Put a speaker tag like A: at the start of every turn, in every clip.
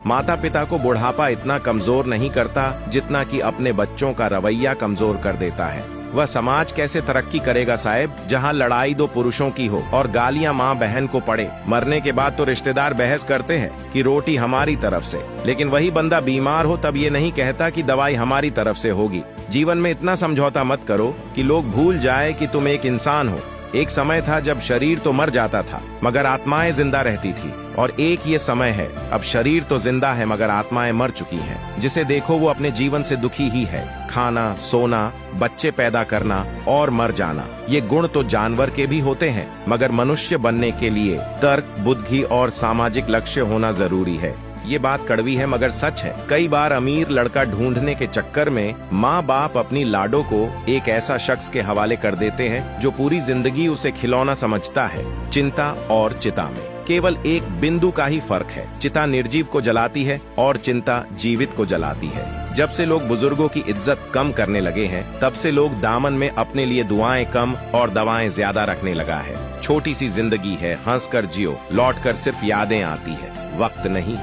A: माता पिता को बुढ़ापा इतना कमजोर नहीं करता जितना कि अपने बच्चों का रवैया कमजोर कर देता है। वह समाज कैसे तरक्की करेगा साहब, जहां लड़ाई दो पुरुषों की हो और गालियां माँ बहन को पड़े। मरने के बाद तो रिश्तेदार बहस करते हैं कि रोटी हमारी तरफ से, लेकिन वही बंदा बीमार हो तब ये नहीं कहता कि दवाई हमारी तरफ से होगी। जीवन में इतना समझौता मत करो कि लोग भूल जाए कि तुम एक इंसान हो। एक समय था जब शरीर तो मर जाता था मगर आत्माएं जिंदा रहती थी, और एक ये समय है अब शरीर तो जिंदा है मगर आत्माएं मर चुकी हैं। जिसे देखो वो अपने जीवन से दुखी ही है। खाना, सोना, बच्चे पैदा करना और मर जाना, ये गुण तो जानवर के भी होते हैं, मगर मनुष्य बनने के लिए तर्क, बुद्धि और सामाजिक लक्ष्य होना जरूरी है। ये बात कड़वी है मगर सच है। कई बार अमीर लड़का ढूंढने के चक्कर में माँ बाप अपनी लाडो को एक ऐसा शख्स के हवाले कर देते हैं जो पूरी जिंदगी उसे खिलौना समझता है। चिंता और चिता में केवल एक बिंदु का ही फर्क है। चिता निर्जीव को जलाती है और चिंता जीवित को जलाती है। जब से लोग बुजुर्गों की इज्जत कम करने लगे हैं, तब से लोग दामन में अपने लिए दुआएं कम और दवाएं ज्यादा रखने लगा है। छोटी सी जिंदगी है, हंसकर जियो, लौटकर सिर्फ यादें आती है, वक्त नहीं।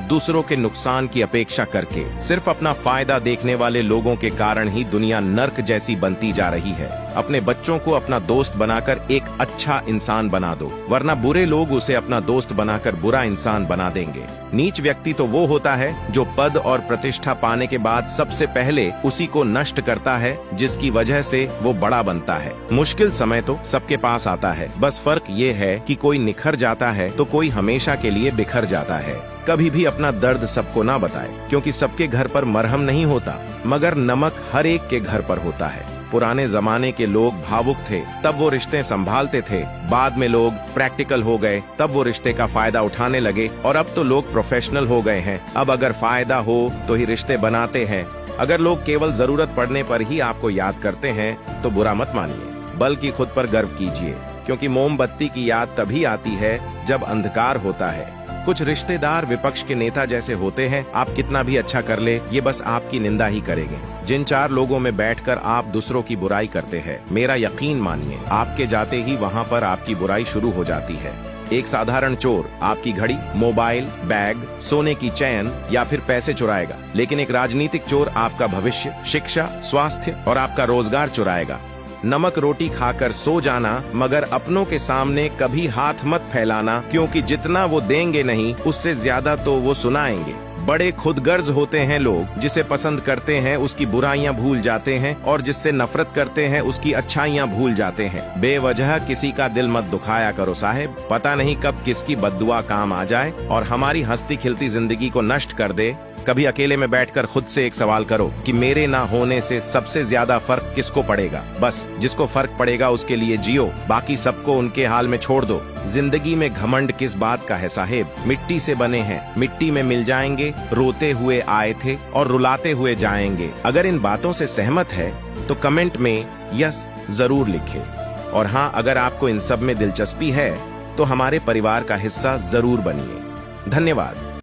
A: दूसरों के नुकसान की अपेक्षा करके सिर्फ अपना फायदा देखने वाले लोगों के कारण ही दुनिया नर्क जैसी बनती जा रही है। अपने बच्चों को अपना दोस्त बनाकर एक अच्छा इंसान बना दो, वरना बुरे लोग उसे अपना दोस्त बनाकर बुरा इंसान बना देंगे। नीच व्यक्ति तो वो होता है जो पद और प्रतिष्ठा पाने के बाद सबसे पहले उसी को नष्ट करता है जिसकी वजह से वो बड़ा बनता है। मुश्किल समय तो सबके पास आता है, बस फर्क ये है कि कोई निखर जाता है तो कोई हमेशा के लिए बिखर जाता है। कभी भी अपना दर्द सबको ना बताए, क्योंकि सबके घर पर मरहम नहीं होता, मगर नमक हर एक के घर पर होता है। पुराने जमाने के लोग भावुक थे, तब वो रिश्ते संभालते थे। बाद में लोग प्रैक्टिकल हो गए, तब वो रिश्ते का फायदा उठाने लगे, और अब तो लोग प्रोफेशनल हो गए हैं। अब अगर फायदा हो तो ही रिश्ते बनाते हैं। अगर लोग केवल जरूरत पड़ने पर ही आपको याद करते हैं तो बुरा मत मानिए, बल्कि खुद पर गर्व कीजिए, क्योंकि मोमबत्ती की याद तभी आती है जब अंधकार होता है। कुछ रिश्तेदार विपक्ष के नेता जैसे होते हैं, आप कितना भी अच्छा कर ले ये बस आपकी निंदा ही करेंगे। जिन चार लोगों में बैठकर आप दूसरों की बुराई करते हैं, मेरा यकीन मानिए आपके जाते ही वहां पर आपकी बुराई शुरू हो जाती है। एक साधारण चोर आपकी घड़ी, मोबाइल, बैग, सोने की चैन या फिर पैसे चुराएगा, लेकिन एक राजनीतिक चोर आपका भविष्य, शिक्षा, स्वास्थ्य और आपका रोजगार चुराएगा। नमक रोटी खाकर सो जाना, मगर अपनों के सामने कभी हाथ मत फैलाना, क्योंकि जितना वो देंगे नहीं उससे ज्यादा तो वो सुनाएंगे। बड़े खुदगर्ज होते हैं लोग, जिसे पसंद करते हैं उसकी बुराइयां भूल जाते हैं और जिससे नफरत करते हैं उसकी अच्छाइयां भूल जाते हैं। बेवजह किसी का दिल मत दुखाया करो साहेब, पता नहीं कब किसकी बद्दुआ काम आ जाए और हमारी हंसती खिलती जिंदगी को नष्ट कर दे। कभी अकेले में बैठकर खुद से एक सवाल करो कि मेरे ना होने से सबसे ज्यादा फर्क किसको पड़ेगा। बस जिसको फर्क पड़ेगा उसके लिए जियो, बाकी सबको उनके हाल में छोड़ दो। जिंदगी में घमंड किस बात का है साहेब, मिट्टी से बने हैं, मिट्टी में मिल जाएंगे। रोते हुए आए थे और रुलाते हुए जाएंगे। अगर इन बातों से सहमत है तो कमेंट में यस जरूर लिखे, और हाँ, अगर आपको इन सब में दिलचस्पी है तो हमारे परिवार का हिस्सा जरूर बनिए। धन्यवाद।